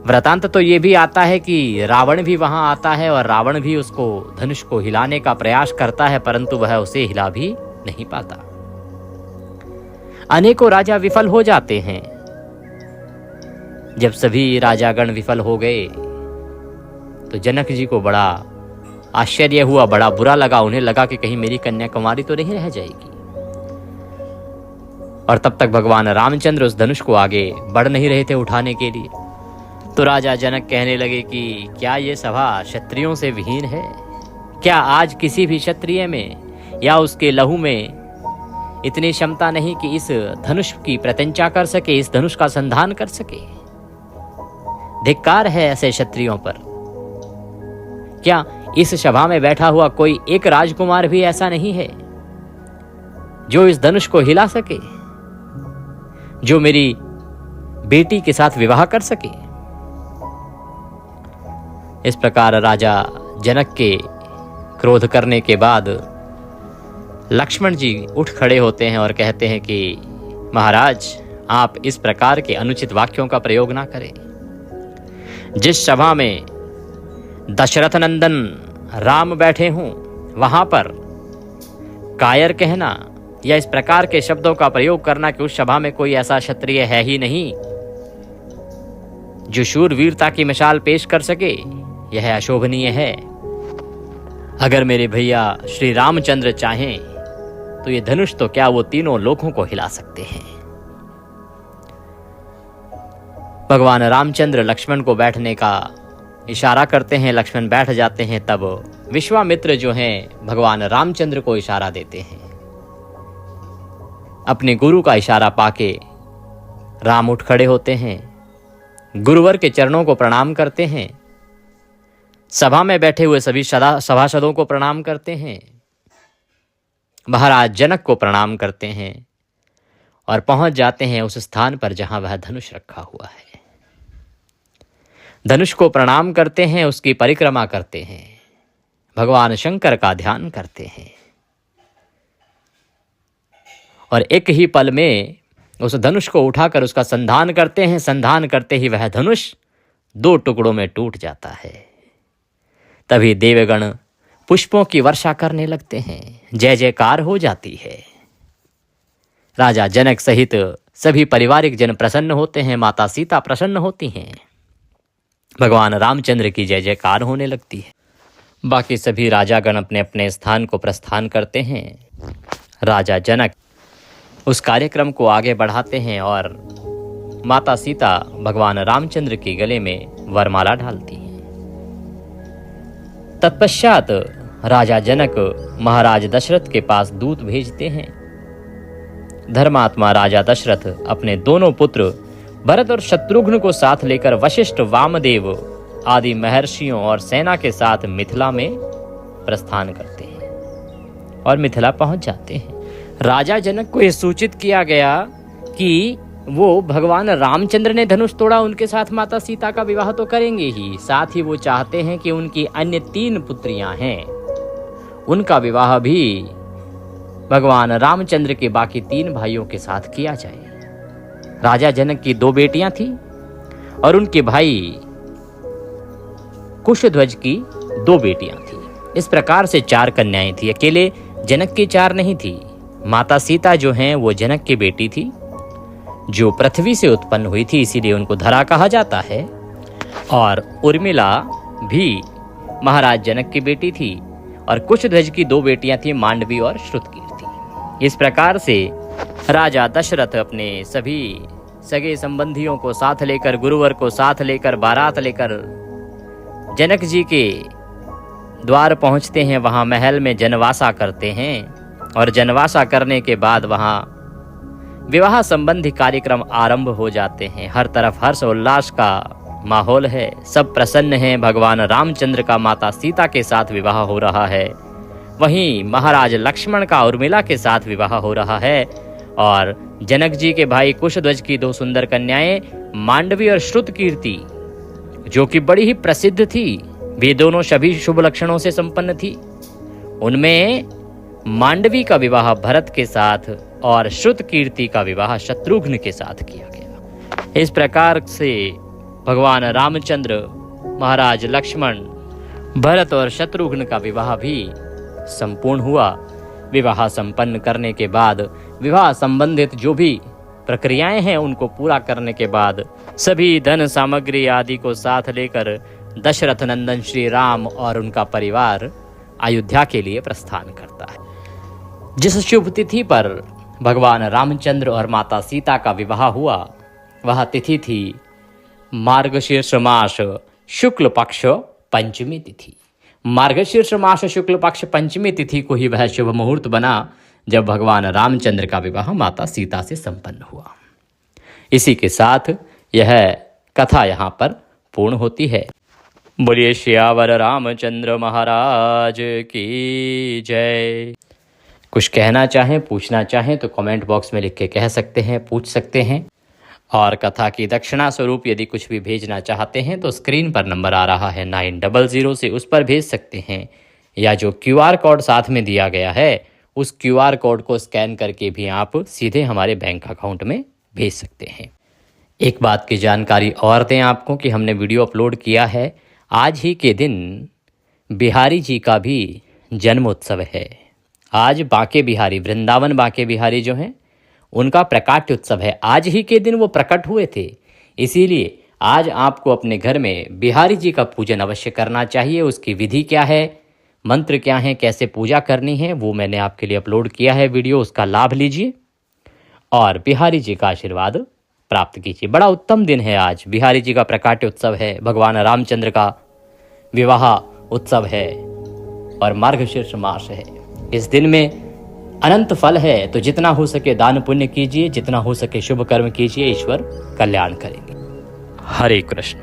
S1: वृतांत तो ये भी आता है कि रावण भी वहां आता है और रावण भी उसको धनुष को हिलाने का प्रयास करता है, परंतु वह उसे हिला भी नहीं पाता। अनेकों राजा विफल हो जाते हैं। जब सभी राजागण विफल हो गए तो जनक जी को बड़ा आश्चर्य हुआ, बड़ा बुरा लगा। उन्हें लगा कि कहीं मेरी कन्याकुमारी तो नहीं रह जाएगी। और तब तक भगवान रामचंद्र उस धनुष को आगे बढ़ नहीं रहे थे उठाने के लिए। तो राजा जनक कहने लगे कि क्या ये सभा क्षत्रियों से विहीन है? क्या आज किसी भी क्षत्रिय में या उसके लहू में इतनी क्षमता नहीं कि इस धनुष की प्रत्यंचा कर सके, इस धनुष का संधान कर सके? धिक्कार है ऐसे क्षत्रियों पर। क्या इस सभा में बैठा हुआ कोई एक राजकुमार भी ऐसा नहीं है जो इस धनुष को हिला सके, जो मेरी बेटी के साथ विवाह कर सके? इस प्रकार राजा जनक के क्रोध करने के बाद लक्ष्मण जी उठ खड़े होते हैं और कहते हैं कि महाराज, आप इस प्रकार के अनुचित वाक्यों का प्रयोग ना करें। जिस सभा में दशरथ नंदन राम बैठे हों, वहां पर कायर कहना या इस प्रकार के शब्दों का प्रयोग करना कि उस सभा में कोई ऐसा क्षत्रिय है ही नहीं जो शूरवीरता की मिसाल पेश कर सके, यह अशोभनीय है। अगर मेरे भैया श्री रामचंद्र चाहें तो ये धनुष तो क्या वो तीनों लोकों को हिला सकते हैं। भगवान रामचंद्र लक्ष्मण को बैठने का इशारा करते हैं। लक्ष्मण बैठ जाते हैं। तब विश्वामित्र जो हैं भगवान रामचंद्र को इशारा देते हैं। अपने गुरु का इशारा पाके राम उठ खड़े होते हैं, गुरुवर के चरणों को प्रणाम करते हैं, सभा में बैठे हुए सभी सभासदों को प्रणाम करते हैं, महाराज जनक को प्रणाम करते हैं और पहुंच जाते हैं उस स्थान पर जहां वह धनुष रखा हुआ है। धनुष को प्रणाम करते हैं, उसकी परिक्रमा करते हैं, भगवान शंकर का ध्यान करते हैं और एक ही पल में उस धनुष को उठाकर उसका संधान करते हैं। संधान करते ही वह धनुष 2 टुकड़ों में टूट जाता है। तभी देवगण पुष्पों की वर्षा करने लगते हैं, जय जयकार हो जाती है। राजा जनक सहित सभी पारिवारिक जन प्रसन्न होते हैं, माता सीता प्रसन्न होती हैं, भगवान रामचंद्र की जय जयकार होने लगती है। बाकी सभी राजागण अपने अपने स्थान को प्रस्थान करते हैं। राजा जनक उस कार्यक्रम को आगे बढ़ाते हैं और माता सीता भगवान रामचंद्र के गले में वरमाला डालती हैं। तत्पश्चात राजा जनक महाराज दशरथ के पास दूत भेजते हैं। धर्मात्मा राजा दशरथ अपने दोनों पुत्र भरत और शत्रुघ्न को साथ लेकर वशिष्ठ, वामदेव आदि महर्षियों और सेना के साथ मिथिला में प्रस्थान करते हैं और मिथिला पहुंच जाते हैं। राजा जनक को यह सूचित किया गया कि वो भगवान रामचंद्र ने धनुष तोड़ा, उनके साथ माता सीता का विवाह तो करेंगे ही, साथ ही वो चाहते हैं कि उनकी अन्य 3 पुत्रियां हैं उनका विवाह भी भगवान रामचंद्र के बाकी 3 भाइयों के साथ किया जाए। राजा जनक की 2 बेटियां थी और उनके भाई कुशध्वज की 2 बेटियां थी। इस प्रकार से 4 कन्याएं थी, अकेले जनक की 4 नहीं थी। माता सीता जो हैं वो जनक की बेटी थी, जो पृथ्वी से उत्पन्न हुई थी, इसीलिए उनको धरा कहा जाता है। और उर्मिला भी महाराज जनक की बेटी थी और कुशध्वज की 2 बेटियां थी, मांडवी और श्रुतकीर्ति। इस प्रकार से राजा दशरथ अपने सभी सगे संबंधियों को साथ लेकर, गुरुवर को साथ लेकर, बारात लेकर जनक जी के द्वार पहुंचते हैं। वहां महल में जनवासा करते हैं और जनवासा करने के बाद वहां विवाह संबंधी कार्यक्रम आरंभ हो जाते हैं। हर तरफ हर्ष उल्लास का माहौल है, सब प्रसन्न हैं। भगवान रामचंद्र का माता सीता के साथ विवाह हो रहा है, वहीं महाराज लक्ष्मण का उर्मिला के साथ विवाह हो रहा है और जनक जी के भाई कुशध्वज की 2 सुंदर कन्याएं मांडवी और श्रुतकीर्ति, जो कि बड़ी ही प्रसिद्ध थी, वे दोनों सभी शुभ लक्षणों से संपन्न थी। उनमें मांडवी का विवाह भरत के साथ और श्रुतकीर्ति का विवाह शत्रुघ्न के साथ किया गया। इस प्रकार से भगवान रामचंद्र, महाराज लक्ष्मण, भरत और शत्रुघ्न का विवाह भी संपूर्ण हुआ। विवाह संपन्न करने के बाद विवाह संबंधित जो भी प्रक्रियाएं हैं उनको पूरा करने के बाद सभी धन सामग्री आदि को साथ लेकर दशरथ नंदन श्री राम और उनका परिवार अयोध्या के लिए प्रस्थान करता है। जिस शुभ तिथि पर भगवान रामचंद्र और माता सीता का विवाह हुआ, वह तिथि थी मार्गशीर्ष मास शुक्ल पक्ष पंचमी तिथि। मार्गशीर्ष मास शुक्ल पक्ष पंचमी तिथि को ही वह शुभ मुहूर्त बना जब भगवान रामचंद्र का विवाह माता सीता से संपन्न हुआ। इसी के साथ यह कथा यहाँ पर पूर्ण होती है। बोलिए श्यावर रामचंद्र महाराज की जय। कुछ कहना चाहें, पूछना चाहें तो कमेंट बॉक्स में लिख के कह सकते हैं, पूछ सकते हैं। और कथा की दक्षिणा स्वरूप यदि कुछ भी भेजना चाहते हैं तो स्क्रीन पर नंबर आ रहा है 900 से, उस पर भेज सकते हैं, या जो QR कोड साथ में दिया गया है उस QR कोड को स्कैन करके भी आप सीधे हमारे बैंक अकाउंट में भेज सकते हैं। एक बात की जानकारी और दें आपको कि हमने वीडियो अपलोड किया है, आज ही के दिन बिहारी जी का भी जन्म उत्सव है। आज बांके बिहारी, वृंदावन बांके बिहारी जो हैं उनका प्रकाट्य उत्सव है। आज ही के दिन वो प्रकट हुए थे, इसीलिए आज आपको अपने घर में बिहारी जी का पूजन अवश्य करना चाहिए। उसकी विधि क्या है, मंत्र क्या है, कैसे पूजा करनी है, वो मैंने आपके लिए अपलोड किया है वीडियो, उसका लाभ लीजिए और बिहारी जी का आशीर्वाद प्राप्त कीजिए। बड़ा उत्तम दिन है आज, बिहारी जी का प्रकाट्य उत्सव है, भगवान रामचंद्र का विवाह उत्सव है और मार्गशीर्ष मास है। इस दिन में अनंत फल है, तो जितना हो सके दान पुण्य कीजिए, जितना हो सके शुभ कर्म कीजिए, ईश्वर कल्याण करेंगे। हरे कृष्ण।